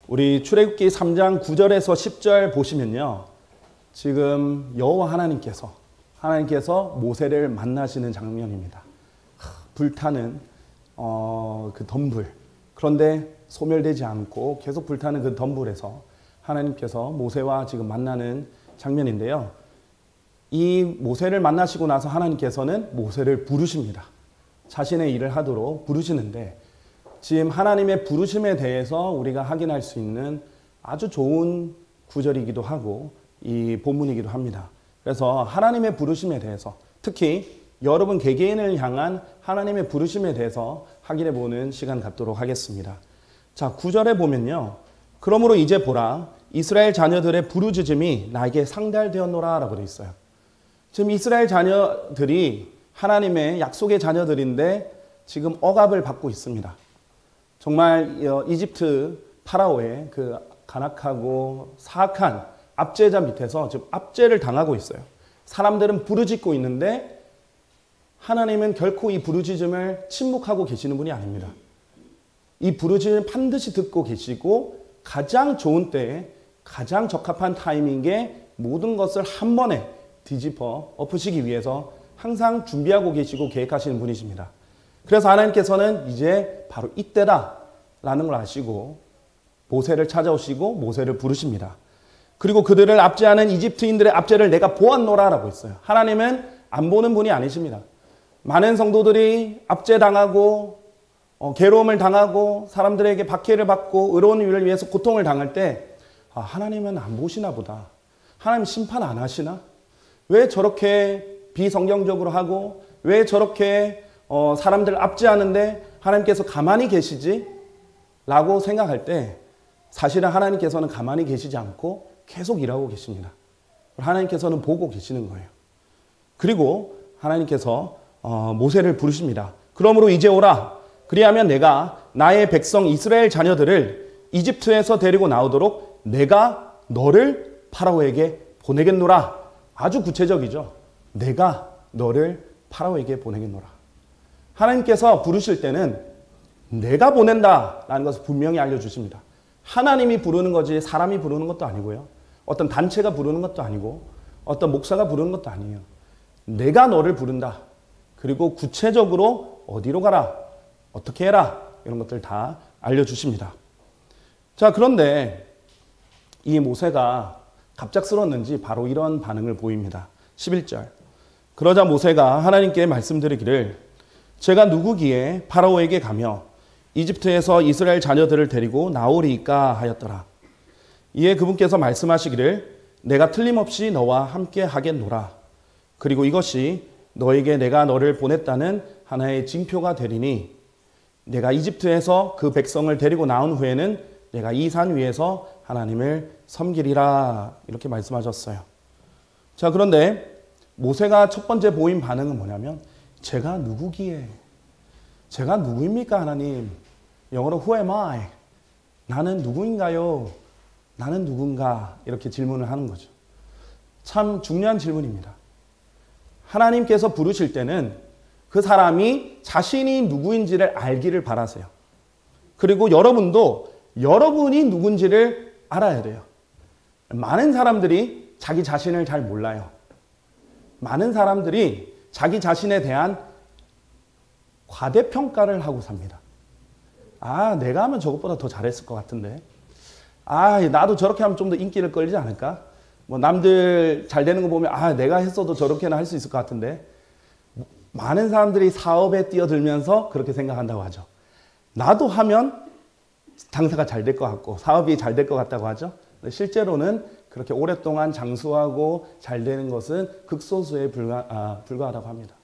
우리 출애굽기 3장 9절에서 10절 보시면요. 지금 여호와 하나님께서 모세를 만나시는 장면입니다. 불타는 그 덤불. 그런데 소멸되지 않고 계속 불타는 그 덤불에서 하나님께서 모세와 지금 만나는 장면인데요. 이 모세를 만나시고 나서 하나님께서는 모세를 부르십니다. 자신의 일을 하도록 부르시는데 지금 하나님의 부르심에 대해서 우리가 확인할 수 있는 아주 좋은 구절이기도 하고 이 본문이기도 합니다. 그래서 하나님의 부르심에 대해서 특히 여러분 개개인을 향한 하나님의 부르심에 대해서 확인해 보는 시간 갖도록 하겠습니다. 자, 9절에 보면요. 그러므로 이제 보라 이스라엘 자녀들의 부르짖음이 나에게 상달되었노라 라고 되어 있어요. 지금 이스라엘 자녀들이 하나님의 약속의 자녀들인데 지금 억압을 받고 있습니다. 정말 이집트 파라오의 그 간악하고 사악한 압제자 밑에서 지금 압제를 당하고 있어요. 사람들은 부르짖고 있는데 하나님은 결코 이 부르짖음을 침묵하고 계시는 분이 아닙니다. 이 부르짖음을 반드시 듣고 계시고 가장 좋은 때에 가장 적합한 타이밍에 모든 것을 한 번에 뒤집어 엎으시기 위해서 항상 준비하고 계시고 계획하시는 분이십니다. 그래서 하나님께서는 이제 바로 이때다라는 걸 아시고 모세를 찾아오시고 모세를 부르십니다. 그리고 그들을 압제하는 이집트인들의 압제를 내가 보았노라라고 했어요. 하나님은 안 보는 분이 아니십니다. 많은 성도들이 압제당하고 괴로움을 당하고 사람들에게 박해를 받고 의로운 일을 위해서 고통을 당할 때 하나님은 안 보시나 보다. 하나님 심판 안 하시나? 왜 저렇게 비성경적으로 하고 왜 저렇게 사람들 압제하는데 하나님께서 가만히 계시지? 라고 생각할 때 사실은 하나님께서는 가만히 계시지 않고 계속 일하고 계십니다. 하나님께서는 보고 계시는 거예요. 그리고 하나님께서 모세를 부르십니다. 그러므로 이제 오라. 그리하면 내가 나의 백성 이스라엘 자녀들을 이집트에서 데리고 나오도록 내가 너를 파라오에게 보내겠노라. 아주 구체적이죠. 내가 너를 파라오에게 보내겠노라. 하나님께서 부르실 때는 내가 보낸다라는 것을 분명히 알려주십니다. 하나님이 부르는 거지 사람이 부르는 것도 아니고요. 어떤 단체가 부르는 것도 아니고 어떤 목사가 부르는 것도 아니에요. 내가 너를 부른다. 그리고 구체적으로 어디로 가라. 어떻게 해라. 이런 것들 다 알려주십니다. 자, 그런데 이 모세가 갑작스러웠는지 바로 이런 반응을 보입니다. 11절. 그러자 모세가 하나님께 말씀드리기를 제가 누구기에 파라오에게 가며 이집트에서 이스라엘 자녀들을 데리고 나오리이까 하였더라. 이에 그분께서 말씀하시기를 내가 틀림없이 너와 함께 하겠노라. 그리고 이것이 너에게 내가 너를 보냈다는 하나의 징표가 되리니 내가 이집트에서 그 백성을 데리고 나온 후에는 내가 이 산 위에서 하나님을 섬기리라. 이렇게 말씀하셨어요. 자, 그런데 모세가 첫 번째 보인 반응은 뭐냐면 제가 누구기에? 제가 누구입니까 하나님? 영어로 Who am I? 나는 누구인가요? 나는 누군가? 이렇게 질문을 하는 거죠. 참 중요한 질문입니다. 하나님께서 부르실 때는 그 사람이 자신이 누구인지를 알기를 바라세요. 그리고 여러분도 여러분이 누군지를 알아야 돼요. 많은 사람들이 자기 자신을 잘 몰라요. 많은 사람들이 자기 자신에 대한 과대평가를 하고 삽니다. 내가 하면 저것보다 더 잘했을 것 같은데. 나도 저렇게 하면 좀 더 인기를 끌지 않을까? 남들 잘 되는 거 보면 내가 했어도 저렇게는 할 수 있을 것 같은데. 많은 사람들이 사업에 뛰어들면서 그렇게 생각한다고 하죠. 나도 하면 장사가 잘 될 것 같고 사업이 잘 될 것 같다고 하죠. 실제로는 그렇게 오랫동안 장수하고 잘 되는 것은 극소수에 불과하다고 합니다.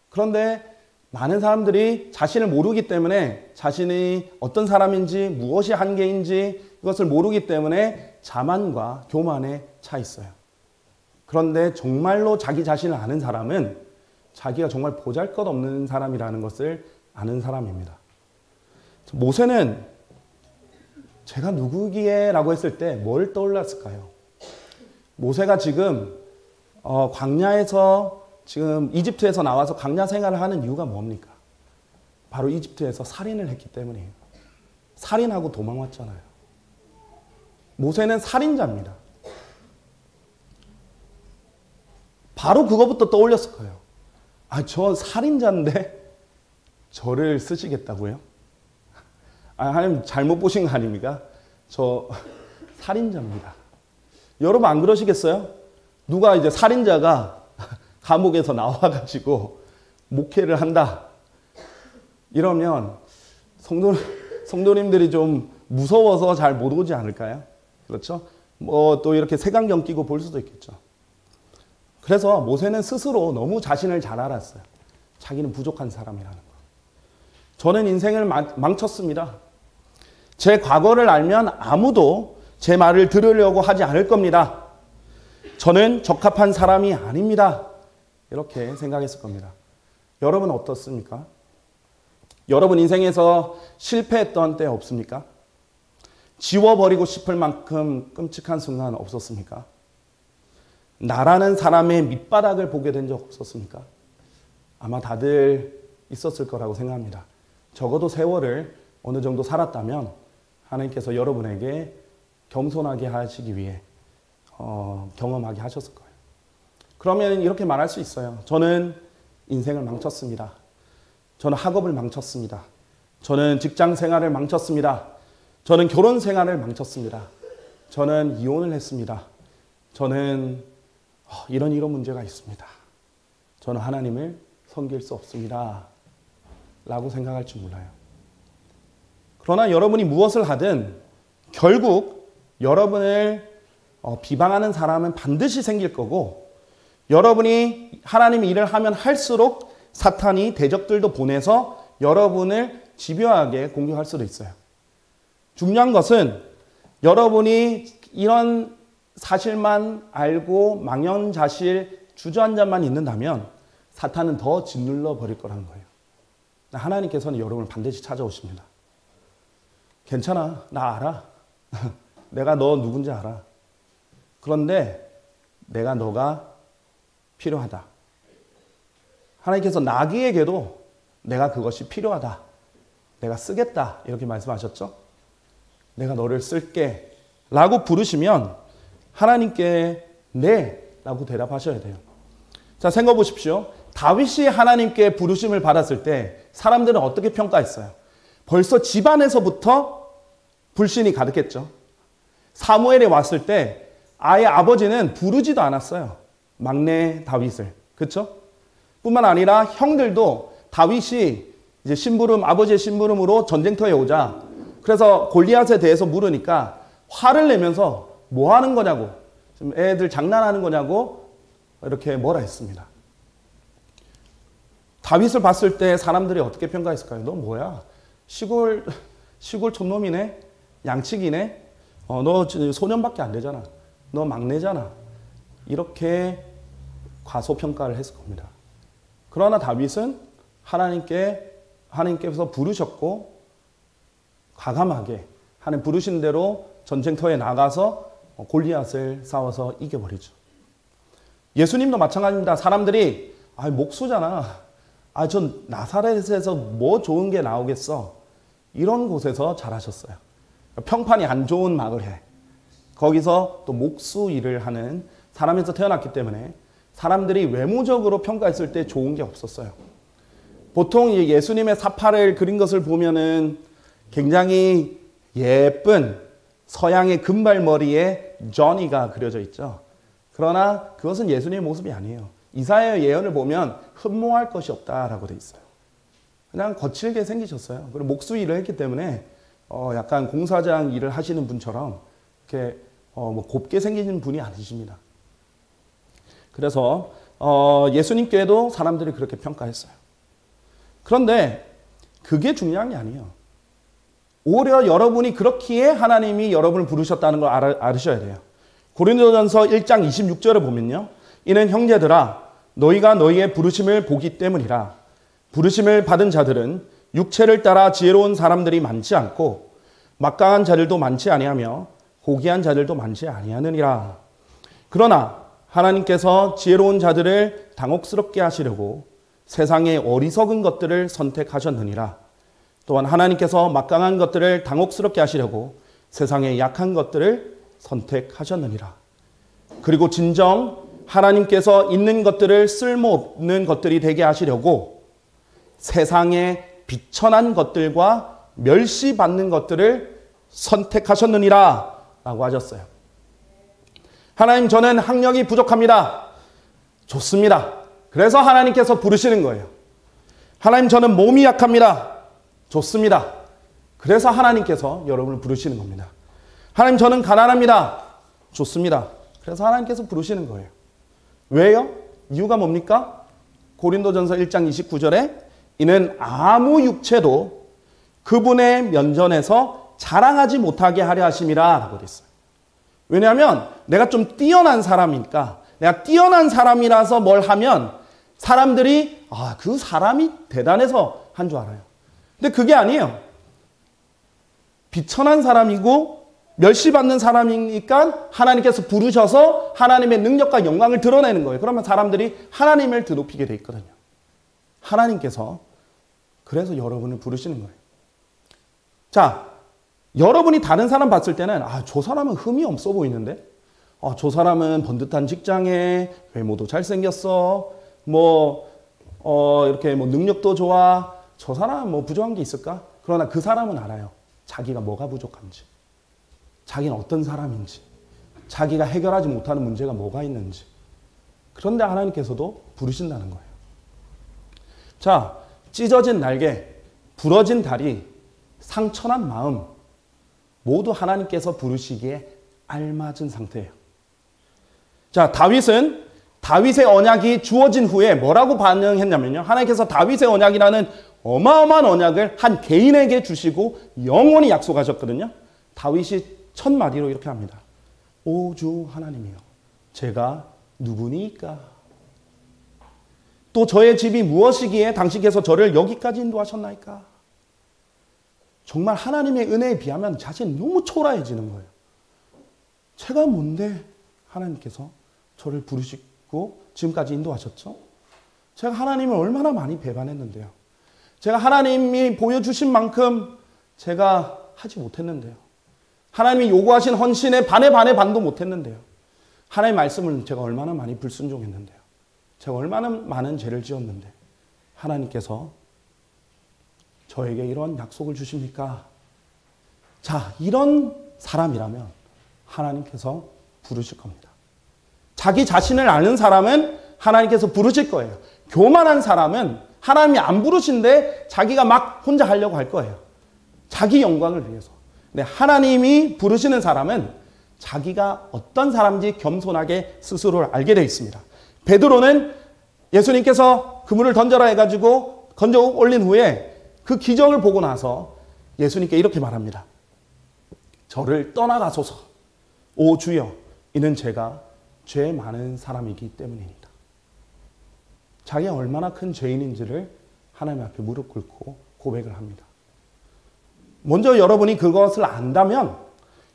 그런데 많은 사람들이 자신을 모르기 때문에 자신이 어떤 사람인지 무엇이 한계인지 이것을 모르기 때문에 자만과 교만에 차 있어요. 그런데 정말로 자기 자신을 아는 사람은 자기가 정말 보잘것없는 사람이라는 것을 아는 사람입니다. 모세는 제가 누구기에 라고 했을 때 뭘 떠올랐을까요? 모세가 지금 광야에서 지금 이집트에서 나와서 광야 생활을 하는 이유가 뭡니까? 바로 이집트에서 살인을 했기 때문이에요. 살인하고 도망왔잖아요. 모세는 살인자입니다. 바로 그거부터 떠올렸을 거예요. 아, 저 살인자인데 저를 쓰시겠다고요? 아, 하나님 잘못 보신 거 아닙니까? 저 살인자입니다. 여러분 안 그러시겠어요? 누가 이제 살인자가 감옥에서 나와가지고 목회를 한다. 이러면 성도님들이 좀 무서워서 잘 못 오지 않을까요? 그렇죠? 뭐 또 이렇게 색안경 끼고 볼 수도 있겠죠. 그래서 모세는 스스로 너무 자신을 잘 알았어요. 자기는 부족한 사람이라는 거. 저는 인생을 망쳤습니다. 제 과거를 알면 아무도 제 말을 들으려고 하지 않을 겁니다. 저는 적합한 사람이 아닙니다. 이렇게 생각했을 겁니다. 여러분 어떻습니까? 여러분 인생에서 실패했던 때 없습니까? 지워버리고 싶을 만큼 끔찍한 순간 없었습니까? 나라는 사람의 밑바닥을 보게 된 적 없었습니까? 아마 다들 있었을 거라고 생각합니다. 적어도 세월을 어느 정도 살았다면 하나님께서 여러분에게 겸손하게 하시기 위해 경험하게 하셨을 거예요. 그러면 이렇게 말할 수 있어요. 저는 인생을 망쳤습니다. 저는 학업을 망쳤습니다. 저는 직장 생활을 망쳤습니다. 저는 결혼 생활을 망쳤습니다. 저는 이혼을 했습니다. 저는 이런 문제가 있습니다. 저는 하나님을 섬길 수 없습니다. 라고 생각할지 몰라요. 그러나 여러분이 무엇을 하든 결국 여러분을 비방하는 사람은 반드시 생길 거고, 여러분이 하나님의 일을 하면 할수록 사탄이 대적들도 보내서 여러분을 집요하게 공격할 수도 있어요. 중요한 것은 여러분이 이런 사실만 알고 망연자실 주저앉아만 있는다면 사탄은 더 짓눌러 버릴 거라는 거예요. 하나님께서는 여러분을 반드시 찾아오십니다. 괜찮아, 나 알아. 내가 너 누군지 알아. 그런데 내가 너가 필요하다. 하나님께서 나귀에게도 내가 그것이 필요하다. 내가 쓰겠다. 이렇게 말씀하셨죠? 내가 너를 쓸게. 라고 부르시면 하나님께 네. 라고 대답하셔야 돼요. 자, 생각해 보십시오. 다윗이 하나님께 부르심을 받았을 때 사람들은 어떻게 평가했어요? 벌써 집안에서부터 불신이 가득했죠. 사무엘에 왔을 때 아예 아버지는 부르지도 않았어요. 막내 다윗을. 그렇죠? 뿐만 아니라 형들도 다윗이 이제 심부름, 아버지의 심부름으로 전쟁터에 오자, 그래서 골리앗에 대해서 물으니까 화를 내면서 뭐 하는 거냐고, 지금 애들 장난하는 거냐고 이렇게 뭐라 했습니다. 다윗을 봤을 때 사람들이 어떻게 평가했을까요? 너 뭐야? 시골 촌놈이네? 양치기네? 너 소년밖에 안 되잖아. 너 막내잖아. 이렇게 과소평가를 했을 겁니다. 그러나 다윗은 하나님께서 부르셨고 과감하게 하나님 부르신 대로 전쟁터에 나가서 골리앗을 싸워서 이겨버리죠. 예수님도 마찬가지입니다. 사람들이 목수잖아. 전 나사렛에서 뭐 좋은 게 나오겠어. 이런 곳에서 자라셨어요. 평판이 안 좋은 마을에 거기서 또 목수 일을 하는 사람에서 태어났기 때문에 사람들이 외모적으로 평가했을 때 좋은 게 없었어요. 보통 예수님의 사파를 그린 것을 보면은 굉장히 예쁜 서양의 금발머리에 조니가 그려져 있죠. 그러나 그것은 예수님의 모습이 아니에요. 이사야의 예언을 보면 흠모할 것이 없다라고 돼 있어요. 그냥 거칠게 생기셨어요. 그리고 목수 일을 했기 때문에 약간 공사장 일을 하시는 분처럼 이렇게 곱게 생기는 분이 아니십니다. 그래서 예수님께도 사람들이 그렇게 평가했어요. 그런데 그게 중요한 게 아니에요. 오히려 여러분이 그렇기에 하나님이 여러분을 부르셨다는 걸 알으셔야 돼요. 고린도전서 1장 26절을 보면요. 이는 형제들아 너희가 너희의 부르심을 보기 때문이라. 부르심을 받은 자들은 육체를 따라 지혜로운 사람들이 많지 않고 막강한 자들도 많지 아니하며 호기한 자들도 많지 아니하느니라. 그러나 하나님께서 지혜로운 자들을 당혹스럽게 하시려고 세상의 어리석은 것들을 선택하셨느니라. 또한 하나님께서 막강한 것들을 당혹스럽게 하시려고 세상의 약한 것들을 선택하셨느니라. 그리고 진정 하나님께서 있는 것들을 쓸모없는 것들이 되게 하시려고 세상에 비천한 것들과 멸시받는 것들을 선택하셨느니라 라고 하셨어요. 하나님, 저는 학력이 부족합니다. 좋습니다. 그래서 하나님께서 부르시는 거예요. 하나님, 저는 몸이 약합니다. 좋습니다. 그래서 하나님께서 여러분을 부르시는 겁니다. 하나님, 저는 가난합니다. 좋습니다. 그래서 하나님께서 부르시는 거예요. 왜요? 이유가 뭡니까? 고린도전서 1장 29절에 이는 아무 육체도 그분의 면전에서 자랑하지 못하게 하려 하심이라 라고 됐어요. 왜냐하면 내가 좀 뛰어난 사람이니까, 내가 뛰어난 사람이라서 뭘 하면 사람들이 그 사람이 대단해서 한 줄 알아요. 근데 그게 아니에요. 비천한 사람이고 멸시받는 사람이니까 하나님께서 부르셔서 하나님의 능력과 영광을 드러내는 거예요. 그러면 사람들이 하나님을 드높이게 돼 있거든요. 하나님께서 그래서 여러분을 부르시는 거예요. 자, 여러분이 다른 사람 봤을 때는 저 사람은 흠이 없어 보이는데, 저 사람은 번듯한 직장에 외모도 잘생겼어, 이렇게 능력도 좋아, 저 사람은 부족한 게 있을까? 그러나 그 사람은 알아요. 자기가 뭐가 부족한지, 자기는 어떤 사람인지, 자기가 해결하지 못하는 문제가 뭐가 있는지. 그런데 하나님께서도 부르신다는 거예요. 자, 찢어진 날개, 부러진 다리, 상처난 마음, 모두 하나님께서 부르시기에 알맞은 상태예요. 자, 다윗의 언약이 주어진 후에 뭐라고 반응했냐면요. 하나님께서 다윗의 언약이라는 어마어마한 언약을 한 개인에게 주시고 영원히 약속하셨거든요. 다윗이 첫 마디로 이렇게 합니다. 오 주 하나님이여, 제가 누구니까? 또 저의 집이 무엇이기에 당신께서 저를 여기까지 인도하셨나이까? 정말 하나님의 은혜에 비하면 자신이 너무 초라해지는 거예요. 제가 뭔데 하나님께서 저를 부르시고 지금까지 인도하셨죠? 제가 하나님을 얼마나 많이 배반했는데요. 제가 하나님이 보여주신 만큼 제가 하지 못했는데요. 하나님이 요구하신 헌신에 반의 반도 못했는데요. 하나님의 말씀을 제가 얼마나 많이 불순종했는데요. 제가 얼마나 많은 죄를 지었는데 하나님께서 저에게 이런 약속을 주십니까? 자, 이런 사람이라면 하나님께서 부르실 겁니다. 자기 자신을 아는 사람은 하나님께서 부르실 거예요. 교만한 사람은 하나님이 안 부르신데 자기가 막 혼자 하려고 할 거예요. 자기 영광을 위해서. 근데 하나님이 부르시는 사람은 자기가 어떤 사람인지 겸손하게 스스로를 알게 되어 있습니다. 베드로는 예수님께서 그물을 던져라 해가지고 건져 올린 후에 그 기적을 보고 나서 예수님께 이렇게 말합니다. 저를 떠나가소서. 오 주여, 이는 제가 죄 많은 사람이기 때문입니다. 자기가 얼마나 큰 죄인인지를 하나님 앞에 무릎 꿇고 고백을 합니다. 먼저 여러분이 그것을 안다면,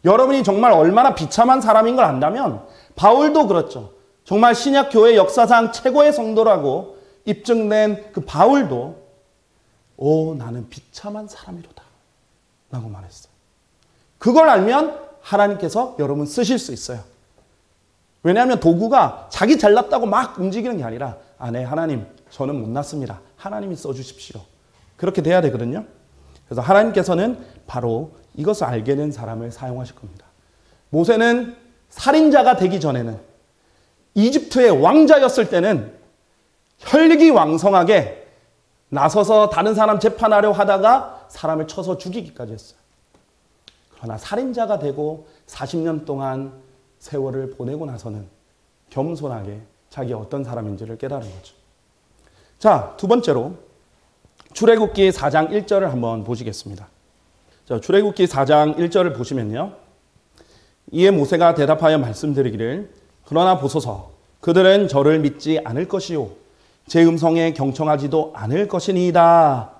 여러분이 정말 얼마나 비참한 사람인 걸 안다면, 바울도 그렇죠. 정말 신약교회 역사상 최고의 성도라고 입증된 그 바울도 나는 비참한 사람이로다 라고 말했어요. 그걸 알면 하나님께서 여러분 쓰실 수 있어요. 왜냐하면 도구가 자기 잘났다고 막 움직이는 게 아니라 네, 하나님, 저는 못났습니다. 하나님이 써주십시오. 그렇게 돼야 되거든요. 그래서 하나님께서는 바로 이것을 알게 된 사람을 사용하실 겁니다. 모세는 살인자가 되기 전에는, 이집트의 왕자였을 때는 혈기왕성하게 나서서 다른 사람 재판하려 하다가 사람을 쳐서 죽이기까지 했어요. 그러나 살인자가 되고 40년 동안 세월을 보내고 나서는 겸손하게 자기가 어떤 사람인지를 깨달은 거죠. 자, 두 번째로 출애굽기 4장 1절을 한번 보시겠습니다. 자, 출애굽기 4장 1절을 보시면요. 이에 모세가 대답하여 말씀드리기를 그러나 보소서 그들은 저를 믿지 않을 것이요 제 음성에 경청하지도 않을 것이니이다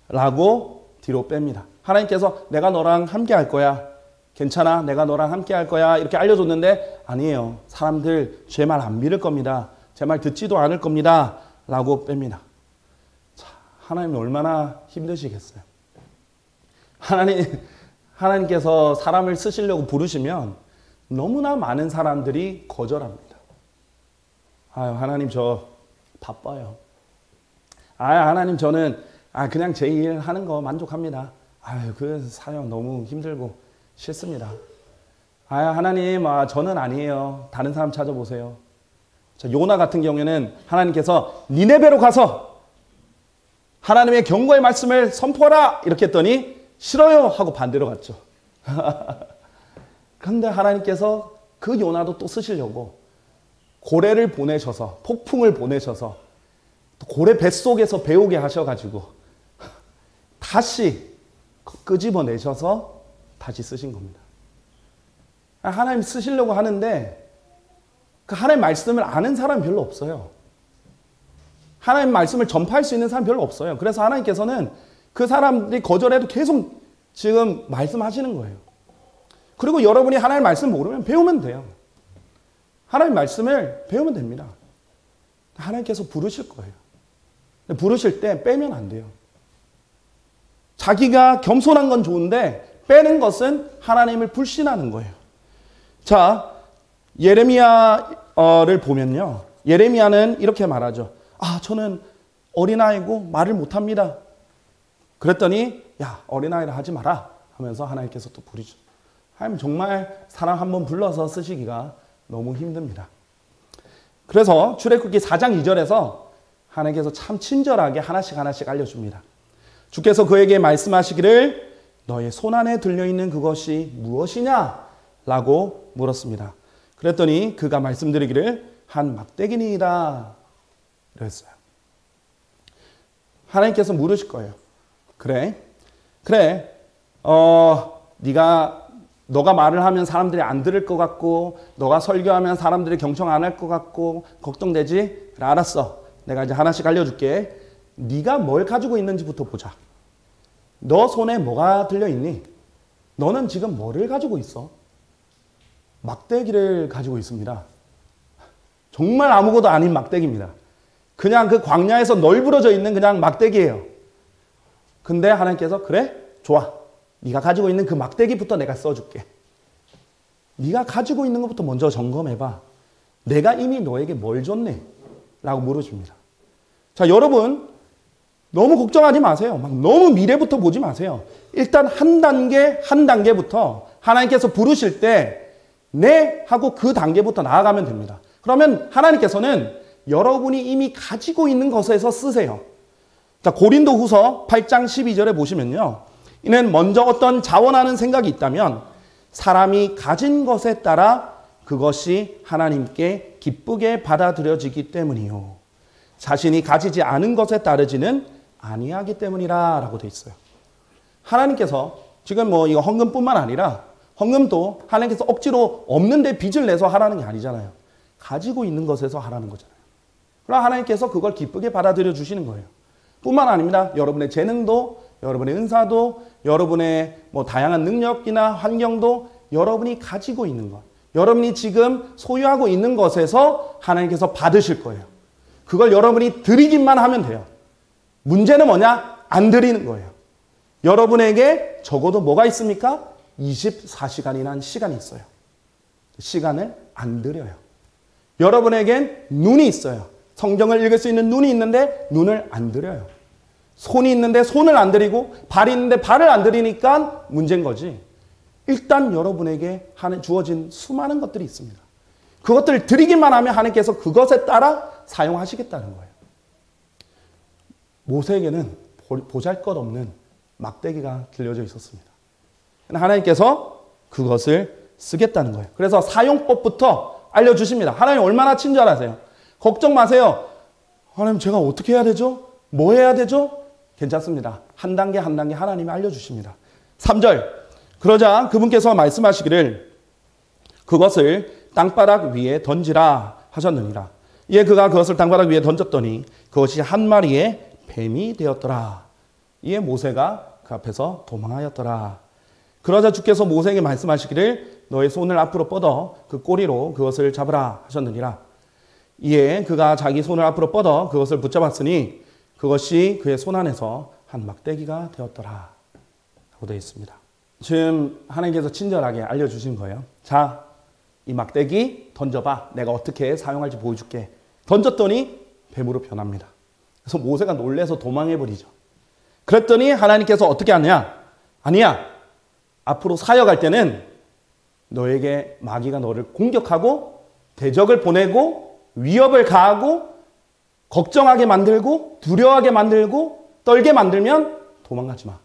라고 뒤로 뺍니다. 하나님께서 내가 너랑 함께 할 거야. 괜찮아. 내가 너랑 함께 할 거야. 이렇게 알려줬는데 아니에요. 사람들 제 말 안 믿을 겁니다. 제 말 듣지도 않을 겁니다. 라고 뺍니다. 자, 하나님 얼마나 힘드시겠어요. 하나님께서 사람을 쓰시려고 부르시면 너무나 많은 사람들이 거절합니다. 아유, 하나님 저 바빠요. 아유, 하나님 저는 그냥 제 일 하는 거 만족합니다. 아유, 그 사역 너무 힘들고 싫습니다. 아유, 하나님 저는 아니에요. 다른 사람 찾아보세요. 자, 요나 같은 경우에는 하나님께서 니네베로 가서 하나님의 경고의 말씀을 선포하라 이렇게 했더니 싫어요 하고 반대로 갔죠. 그런데 하나님께서 그 요나도 또 쓰시려고 고래를 보내셔서 폭풍을 보내셔서 고래 뱃속에서 배우게 하셔가지고 다시 끄집어내셔서 다시 쓰신 겁니다. 하나님 쓰시려고 하는데 그 하나님 말씀을 아는 사람이 별로 없어요. 하나님 말씀을 전파할 수 있는 사람이 별로 없어요. 그래서 하나님께서는 그 사람들이 거절해도 계속 지금 말씀하시는 거예요. 그리고 여러분이 하나님 말씀 모르면 배우면 돼요. 하나님 말씀을 배우면 됩니다. 하나님께서 부르실 거예요. 부르실 때 빼면 안 돼요. 자기가 겸손한 건 좋은데 빼는 것은 하나님을 불신하는 거예요. 자, 예레미야를 보면요. 예레미야는 이렇게 말하죠. 저는 어린아이고 말을 못합니다. 그랬더니 야, 어린아이라 하지 마라 하면서 하나님께서 또 부르죠. 하나님 정말 사람 한번 불러서 쓰시기가 너무 힘듭니다. 그래서 출애굽기 4장 2절에서 하나님께서 참 친절하게 하나씩 알려줍니다. 주께서 그에게 말씀하시기를 너의 손안에 들려있는 그것이 무엇이냐? 라고 물었습니다. 그랬더니 그가 말씀드리기를 한 막대기니이다. 그랬어요. 하나님께서 물으실 거예요. 그래. 너가 말을 하면 사람들이 안 들을 것 같고, 너가 설교하면 사람들이 경청 안 할 것 같고, 걱정되지? 그래, 알았어. 내가 이제 하나씩 알려줄게. 네가 뭘 가지고 있는지부터 보자. 너 손에 뭐가 들려있니? 너는 지금 뭐를 가지고 있어? 막대기를 가지고 있습니다. 정말 아무것도 아닌 막대기입니다. 그냥 그 광야에서 널브러져 있는 그냥 막대기예요. 근데 하나님께서 그래? 좋아. 네가 가지고 있는 그 막대기부터 내가 써줄게. 네가 가지고 있는 것부터 먼저 점검해봐. 내가 이미 너에게 뭘 줬네? 라고 물어줍니다. 자, 여러분 너무 걱정하지 마세요. 막 너무 미래부터 보지 마세요. 일단 한 단계부터 하나님께서 부르실 때 네 하고 그 단계부터 나아가면 됩니다. 그러면 하나님께서는 여러분이 이미 가지고 있는 것에서 쓰세요. 자, 고린도후서 8장 12절에 보시면요. 이는 먼저 어떤 자원하는 생각이 있다면 사람이 가진 것에 따라 그것이 하나님께 기쁘게 받아들여지기 때문이요. 자신이 가지지 않은 것에 따르지는 아니하기 때문이라 라고 되어 있어요. 하나님께서 지금 이거 헌금뿐만 아니라 헌금도 하나님께서 억지로 없는데 빚을 내서 하라는 게 아니잖아요. 가지고 있는 것에서 하라는 거잖아요. 그럼 하나님께서 그걸 기쁘게 받아들여 주시는 거예요. 뿐만 아닙니다. 여러분의 재능도, 여러분의 은사도, 여러분의 다양한 능력이나 환경도 여러분이 가지고 있는 것, 여러분이 지금 소유하고 있는 것에서 하나님께서 받으실 거예요. 그걸 여러분이 드리기만 하면 돼요. 문제는 뭐냐? 안 드리는 거예요. 여러분에게 적어도 뭐가 있습니까? 24시간이라는 시간이 있어요. 시간을 안 드려요. 여러분에겐 눈이 있어요. 성경을 읽을 수 있는 눈이 있는데 눈을 안 드려요. 손이 있는데 손을 안 드리고 발이 있는데 발을 안 드리니까 문제인 거지. 일단 여러분에게 주어진 수많은 것들이 있습니다. 그것들을 드리기만 하면 하나님께서 그것에 따라 사용하시겠다는 거예요. 모세에게는 보잘것없는 막대기가 들려져 있었습니다. 하나님께서 그것을 쓰겠다는 거예요. 그래서 사용법부터 알려주십니다. 하나님 얼마나 친절하세요. 걱정 마세요. 하나님 제가 어떻게 해야 되죠? 뭐 해야 되죠? 괜찮습니다. 한 단계 한 단계 하나님이 알려주십니다. 3절 그러자 그분께서 말씀하시기를 그것을 땅바닥 위에 던지라 하셨느니라. 이에 그가 그것을 땅바닥 위에 던졌더니 그것이 한 마리의 뱀이 되었더라. 이에 모세가 그 앞에서 도망하였더라. 그러자 주께서 모세에게 말씀하시기를 너의 손을 앞으로 뻗어 그 꼬리로 그것을 잡으라 하셨느니라. 이에 그가 자기 손을 앞으로 뻗어 그것을 붙잡았으니 그것이 그의 손 안에서 한 막대기가 되었더라. 라고 되어 있습니다. 지금 하나님께서 친절하게 알려주신 거예요. 자, 이 막대기 던져봐. 내가 어떻게 사용할지 보여줄게. 던졌더니 뱀으로 변합니다. 그래서 모세가 놀래서 도망해버리죠. 그랬더니 하나님께서 어떻게 하냐? 아니야. 앞으로 사역할 때는 너에게 마귀가 너를 공격하고 대적을 보내고 위협을 가하고 걱정하게 만들고 두려워하게 만들고 떨게 만들면 도망가지 마.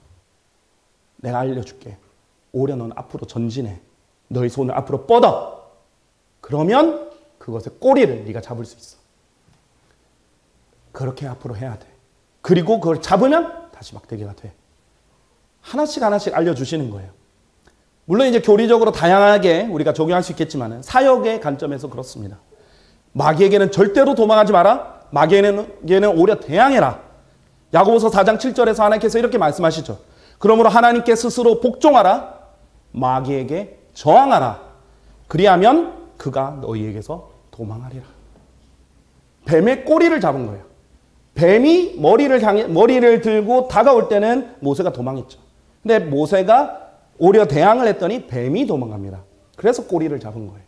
내가 알려줄게. 오히려 넌 앞으로 전진해. 너의 손을 앞으로 뻗어. 그러면 그것의 꼬리를 네가 잡을 수 있어. 그렇게 앞으로 해야 돼. 그리고 그걸 잡으면 다시 막대기가 돼. 하나씩 하나씩 알려주시는 거예요. 물론 이제 교리적으로 다양하게 우리가 적용할 수 있겠지만 사역의 관점에서 그렇습니다. 마귀에게는 절대로 도망하지 마라. 마귀에게는 오히려 대항해라. 야고보서 4장 7절에서 하나님께서 이렇게 말씀하시죠. 그러므로 하나님께 스스로 복종하라. 마귀에게 저항하라. 그리하면 그가 너희에게서 도망하리라. 뱀의 꼬리를 잡은 거예요. 뱀이 머리를 들고 다가올 때는 모세가 도망했죠. 근데 모세가 오히려 대항을 했더니 뱀이 도망갑니다. 그래서 꼬리를 잡은 거예요.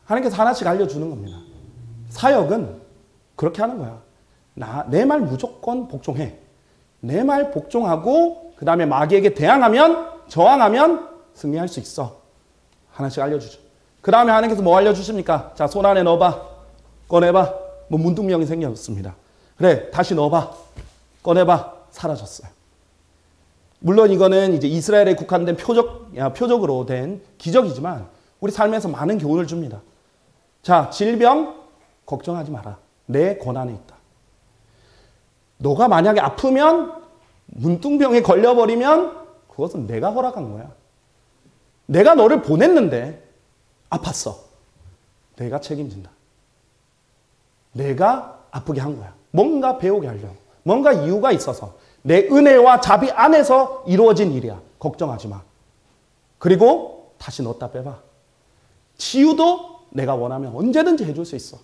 하나님께서 하나씩 알려주는 겁니다. 사역은 그렇게 하는 거야. 내 말 무조건 복종해. 내 말 복종하고 그 다음에 마귀에게 대항하면 저항하면 승리할 수 있어. 하나씩 알려주죠. 그 다음에 하나님께서 뭐 알려주십니까? 자, 손 안에 넣어봐. 꺼내봐. 뭐 문둥병이 생겼습니다. 그래, 다시 넣어봐. 꺼내봐. 사라졌어요. 물론 이거는 이제 이스라엘에 국한된 표적으로 된 기적이지만 우리 삶에서 많은 교훈을 줍니다. 자, 질병 걱정하지 마라. 내 권한에 있다. 너가 만약에 아프면 문둥병에 걸려버리면 그것은 내가 허락한 거야. 내가 너를 보냈는데 아팠어. 내가 책임진다. 내가 아프게 한 거야. 뭔가 배우게 하려고. 뭔가 이유가 있어서. 내 은혜와 자비 안에서 이루어진 일이야. 걱정하지 마. 그리고 다시 넣었다 빼봐. 치유도 내가 원하면 언제든지 해줄 수 있어.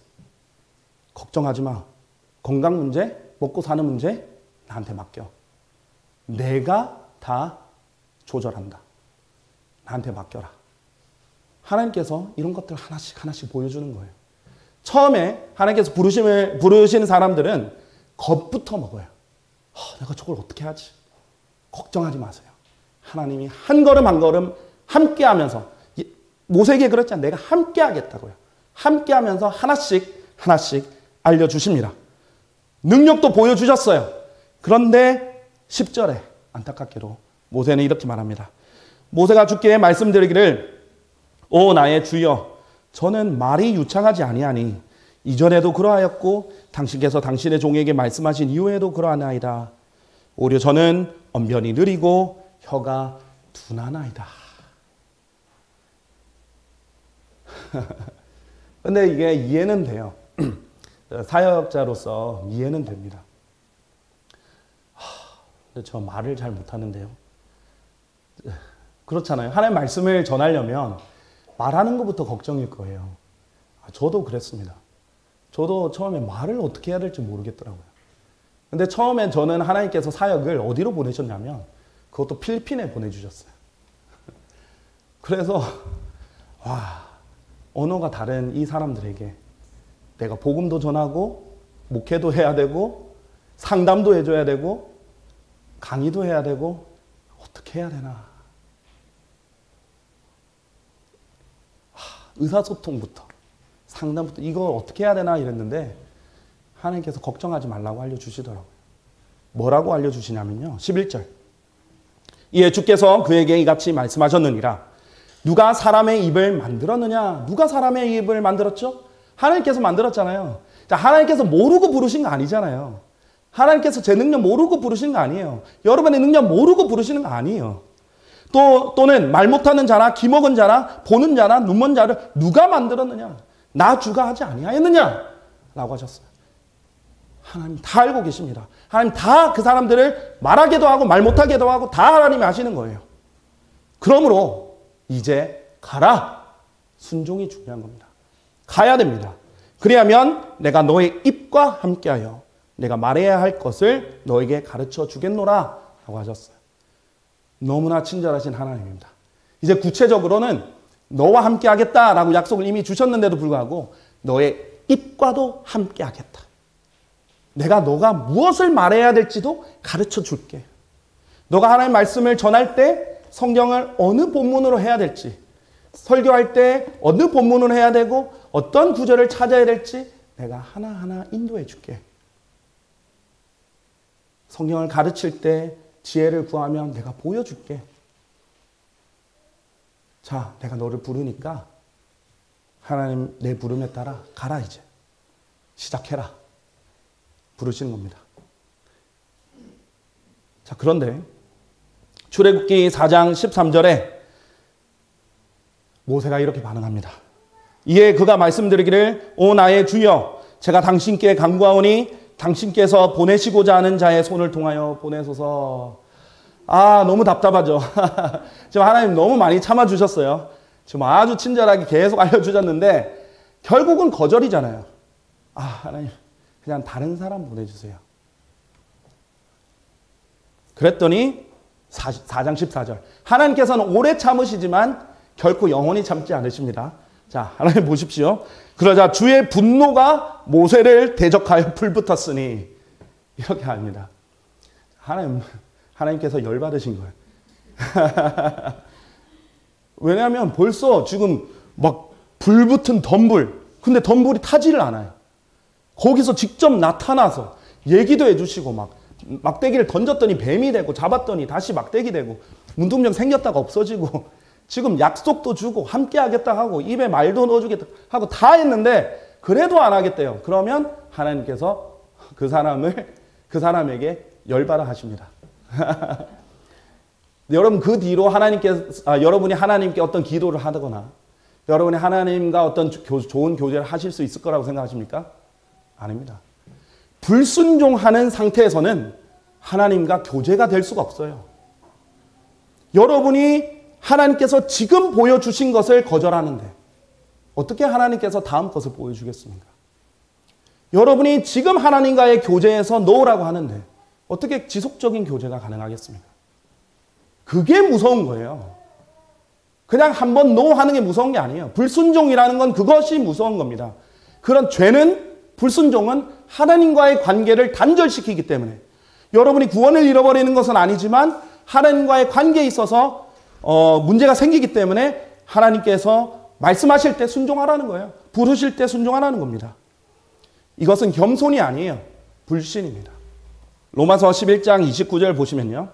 걱정하지 마. 건강 문제, 먹고 사는 문제 나한테 맡겨. 내가 다 조절한다. 나한테 맡겨라. 하나님께서 이런 것들 하나씩 하나씩 보여주는 거예요. 처음에 하나님께서 부르시는 사람들은 겁부터 먹어요. 내가 저걸 어떻게 하지? 걱정하지 마세요. 하나님이 한 걸음 한 걸음 함께 하면서 모세에게 그랬잖아요. 내가 함께 하겠다고요. 함께 하면서 하나씩 하나씩 알려주십니다. 능력도 보여주셨어요. 그런데 10절에 안타깝게도 모세는 이렇게 말합니다. 모세가 주께 말씀드리기를 오 나의 주여 저는 말이 유창하지 아니하니 이전에도 그러하였고 당신께서 당신의 종에게 말씀하신 이후에도 그러하나이다. 오히려 저는 언변이 느리고 혀가 둔하나이다. 근데 이게 이해는 돼요. 사역자로서 이해는 됩니다. 근데 저 말을 잘 못하는데요. 그렇잖아요. 하나님의 말씀을 전하려면 말하는 것부터 걱정일 거예요. 저도 그랬습니다. 저도 처음에 말을 어떻게 해야 될지 모르겠더라고요. 근데 처음에 저는 하나님께서 사역을 어디로 보내셨냐면 그것도 필리핀에 보내주셨어요. 그래서 언어가 다른 이 사람들에게 내가 복음도 전하고 목회도 해야 되고 상담도 해줘야 되고 강의도 해야 되고 어떻게 해야 되나. 의사소통부터 상담부터 이걸 어떻게 해야 되나 이랬는데 하나님께서 걱정하지 말라고 알려주시더라고요. 뭐라고 알려주시냐면요. 11절. 이에 주께서 그에게 이같이 말씀하셨느니라. 누가 사람의 입을 만들었느냐? 누가 사람의 입을 만들었죠? 하나님께서 만들었잖아요. 자, 하나님께서 모르고 부르신 거 아니잖아요. 하나님께서 제 능력 모르고 부르신 거 아니에요. 여러분의 능력 모르고 부르시는 거 아니에요. 또는 말 못하는 자나 귀먹은 자나 보는 자나 눈먼 자를 누가 만들었느냐? 나 주가 하지 아니하였느냐? 라고 하셨어요. 하나님 다 알고 계십니다. 하나님 다 그 사람들을 말하게도 하고 말 못하게도 하고 다 하나님이 하시는 거예요. 그러므로 이제 가라. 순종이 중요한 겁니다. 가야 됩니다. 그리하면 내가 너의 입과 함께하여 내가 말해야 할 것을 너에게 가르쳐 주겠노라 라고 하셨어요. 너무나 친절하신 하나님입니다. 이제 구체적으로는 너와 함께 하겠다라고 약속을 이미 주셨는데도 불구하고 너의 입과도 함께 하겠다. 내가 너가 무엇을 말해야 될지도 가르쳐 줄게. 너가 하나님의 말씀을 전할 때 성경을 어느 본문으로 해야 될지, 설교할 때 어느 본문으로 해야 되고 어떤 구절을 찾아야 될지 내가 하나하나 인도해 줄게. 성경을 가르칠 때 지혜를 구하면 내가 보여줄게. 자, 내가 너를 부르니까 하나님 내 부름에 따라 가라 이제. 시작해라. 부르시는 겁니다. 자, 그런데 출애굽기 4장 13절에 모세가 이렇게 반응합니다. 이에 그가 말씀드리기를 오 나의 주여 제가 당신께 간구하오니 당신께서 보내시고자 하는 자의 손을 통하여 보내소서. 아, 너무 답답하죠. 지금 하나님 너무 많이 참아주셨어요. 지금 아주 친절하게 계속 알려주셨는데 결국은 거절이잖아요. 아, 하나님 그냥 다른 사람 보내주세요. 그랬더니 4장 14절 하나님께서는 오래 참으시지만 결코 영원히 참지 않으십니다. 자, 하나님 보십시오. 그러자 주의 분노가 모세를 대적하여 불붙었으니 이렇게 합니다. 하나님께서 열받으신 거예요. 왜냐하면 벌써 지금 막 불붙은 덤불, 근데 덤불이 타지를 않아요. 거기서 직접 나타나서 얘기도 해주시고 막 막대기를 던졌더니 뱀이 되고 잡았더니 다시 막대기 되고 문둥병 생겼다가 없어지고 지금 약속도 주고 함께 하겠다 하고 입에 말도 넣어주겠다 하고 다 했는데 그래도 안 하겠대요. 그러면 하나님께서 그 사람에게 열받아 하십니다. 여러분 그 뒤로 여러분이 하나님께 어떤 기도를 하거나 여러분이 하나님과 어떤 좋은 교제를 하실 수 있을 거라고 생각하십니까? 아닙니다. 불순종하는 상태에서는 하나님과 교제가 될 수가 없어요. 여러분이 하나님께서 지금 보여주신 것을 거절하는데 어떻게 하나님께서 다음 것을 보여주겠습니까? 여러분이 지금 하나님과의 교제에서 놓으라고 하는데 어떻게 지속적인 교제가 가능하겠습니까? 그게 무서운 거예요. 그냥 한번 노 하는 게 무서운 게 아니에요. 불순종이라는 건 그것이 무서운 겁니다. 그런 불순종은 하나님과의 관계를 단절시키기 때문에 여러분이 구원을 잃어버리는 것은 아니지만 하나님과의 관계에 있어서 문제가 생기기 때문에 하나님께서 말씀하실 때 순종하라는 거예요. 부르실 때 순종하라는 겁니다. 이것은 겸손이 아니에요. 불신입니다. 로마서 11장 29절 보시면요.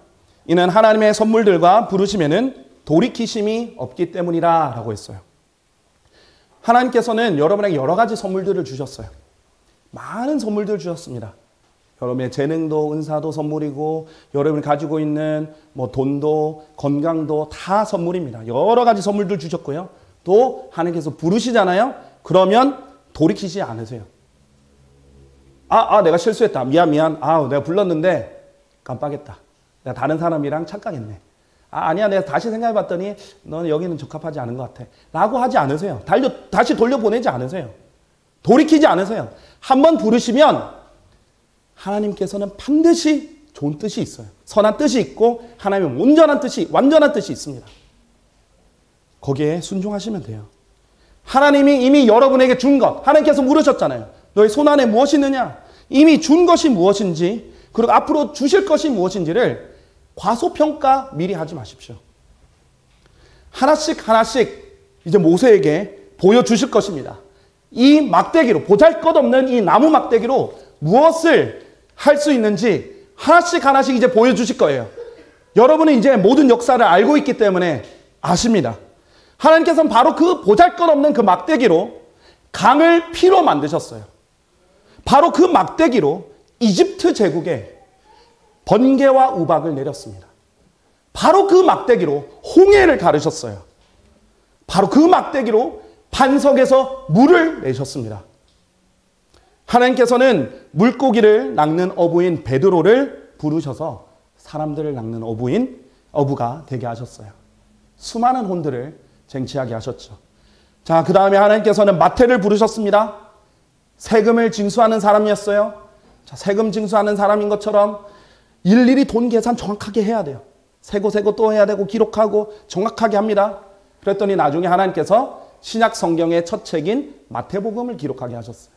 이는 하나님의 선물들과 부르심에는 돌이키심이 없기 때문이라 라고 했어요. 하나님께서는 여러분에게 여러 가지 선물들을 주셨어요. 많은 선물들을 주셨습니다. 여러분의 재능도 은사도 선물이고 여러분이 가지고 있는 돈도 건강도 다 선물입니다. 여러 가지 선물들 주셨고요. 또 하나님께서 부르시잖아요. 그러면 돌이키지 않으세요. 내가 실수했다. 미안. 내가 불렀는데 깜빡했다. 내가 다른 사람이랑 착각했네. 아니야. 내가 다시 생각해봤더니 너는 여기는 적합하지 않은 것 같아. 라고 하지 않으세요. 다시 돌려보내지 않으세요. 돌이키지 않으세요. 한번 부르시면 하나님께서는 반드시 좋은 뜻이 있어요. 선한 뜻이 있고 하나님의 완전한 뜻이 있습니다. 거기에 순종하시면 돼요. 하나님이 이미 여러분에게 준 것, 하나님께서 물으셨잖아요. 너의 손안에 무엇이 있느냐? 이미 준 것이 무엇인지 그리고 앞으로 주실 것이 무엇인지를 과소평가 미리 하지 마십시오. 하나씩 이제 모세에게 보여주실 것입니다. 이 막대기로 보잘것없는 이 나무 막대기로 무엇을 할 수 있는지 하나씩 이제 보여주실 거예요. 여러분은 이제 모든 역사를 알고 있기 때문에 아십니다. 하나님께서는 바로 그 보잘것없는 그 막대기로 강을 피로 만드셨어요. 바로 그 막대기로 이집트 제국에 번개와 우박을 내렸습니다. 바로 그 막대기로 홍해를 가르셨어요. 바로 그 막대기로 반석에서 물을 내셨습니다. 하나님께서는 물고기를 낚는 어부인 베드로를 부르셔서 사람들을 낚는 어부가 되게 하셨어요. 수많은 혼들을 쟁취하게 하셨죠. 자, 그 다음에 하나님께서는 마태를 부르셨습니다. 세금을 징수하는 사람이었어요. 자, 세금 징수하는 사람인 것처럼 일일이 돈 계산 정확하게 해야 돼요. 세고 또 해야 되고 기록하고 정확하게 합니다. 그랬더니 나중에 하나님께서 신약 성경의 첫 책인 마태복음을 기록하게 하셨어요.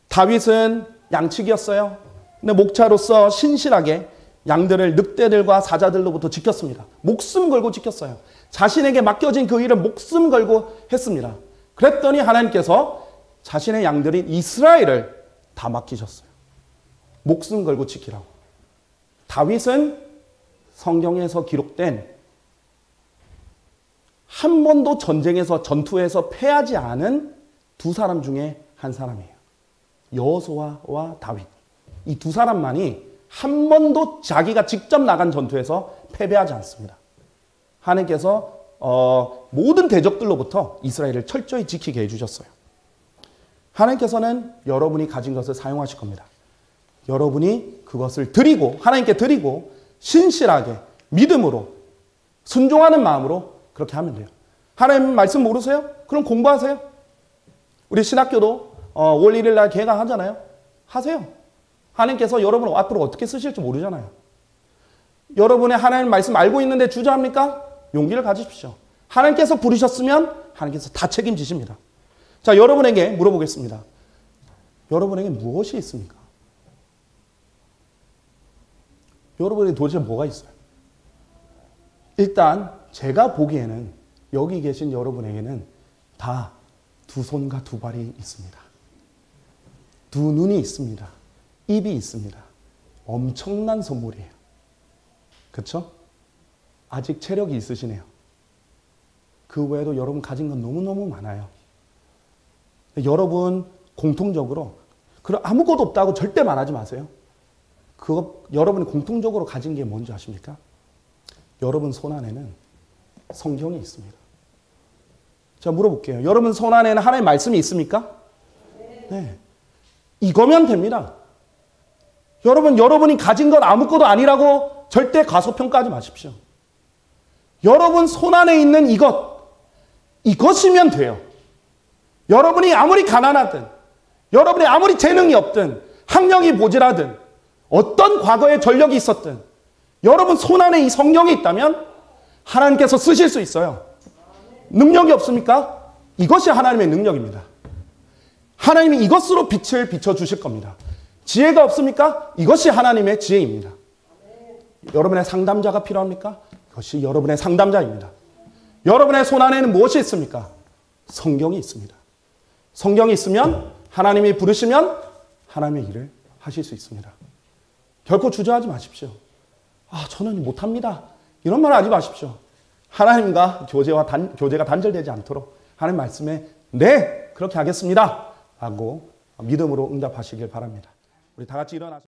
다윗은 양치기였어요. 근데 목자로서 신실하게 양들을 늑대들과 사자들로부터 지켰습니다. 목숨 걸고 지켰어요. 자신에게 맡겨진 그 일을 목숨 걸고 했습니다. 그랬더니 하나님께서 자신의 양들인 이스라엘을 다 맡기셨어요. 목숨 걸고 지키라고. 다윗은 성경에서 기록된 한 번도 전쟁에서 전투에서 패하지 않은 두 사람 중에 한 사람이에요. 여호수아와 다윗. 이 두 사람만이 한 번도 자기가 직접 나간 전투에서 패배하지 않습니다. 하나님께서 모든 대적들로부터 이스라엘을 철저히 지키게 해주셨어요. 하나님께서는 여러분이 가진 것을 사용하실 겁니다. 여러분이 그것을 드리고 하나님께 드리고 신실하게 믿음으로 순종하는 마음으로 그렇게 하면 돼요. 하나님 말씀 모르세요? 그럼 공부하세요. 우리 신학교도 월 1일 날 개강하잖아요. 하세요. 하나님께서 여러분을 앞으로 어떻게 쓰실지 모르잖아요. 여러분의 하나님 말씀 알고 있는데 주저합니까? 용기를 가지십시오. 하나님께서 부르셨으면 하나님께서 다 책임지십니다. 자, 여러분에게 물어보겠습니다. 여러분에게 무엇이 있습니까? 여러분에게 도대체 뭐가 있어요? 일단 제가 보기에는 여기 계신 여러분에게는 다 두 손과 두 발이 있습니다. 두 눈이 있습니다. 입이 있습니다. 엄청난 선물이에요. 그렇죠? 아직 체력이 있으시네요. 그 외에도 여러분 가진 건 너무너무 많아요. 여러분 공통적으로 아무것도 없다고 절대 말하지 마세요. 여러분이 공통적으로 가진 게 뭔지 아십니까? 여러분 손 안에는 성경이 있습니다. 자, 물어볼게요. 여러분 손 안에는 하나님의 말씀이 있습니까? 네. 이거면 됩니다. 여러분이 가진 건 아무것도 아니라고 절대 과소평가하지 마십시오. 여러분 손 안에 있는 이것이면 돼요. 여러분이 아무리 가난하든, 여러분이 아무리 재능이 없든, 학력이 모자라든, 어떤 과거에 전력이 있었든, 여러분 손 안에 이 성경이 있다면 하나님께서 쓰실 수 있어요. 능력이 없습니까? 이것이 하나님의 능력입니다. 하나님이 이것으로 빛을 비춰주실 겁니다. 지혜가 없습니까? 이것이 하나님의 지혜입니다. 여러분의 상담자가 필요합니까? 이것이 여러분의 상담자입니다. 여러분의 손 안에는 무엇이 있습니까? 성경이 있습니다. 성경이 있으면 하나님이 부르시면 하나님의 일을 하실 수 있습니다. 결코 주저하지 마십시오. 저는 못합니다. 이런 말 하지 마십시오. 하나님과 교제가 단절되지 않도록 하나님 말씀에 네, 그렇게 하겠습니다 라고 믿음으로 응답하시길 바랍니다. 우리 다 같이 일어나서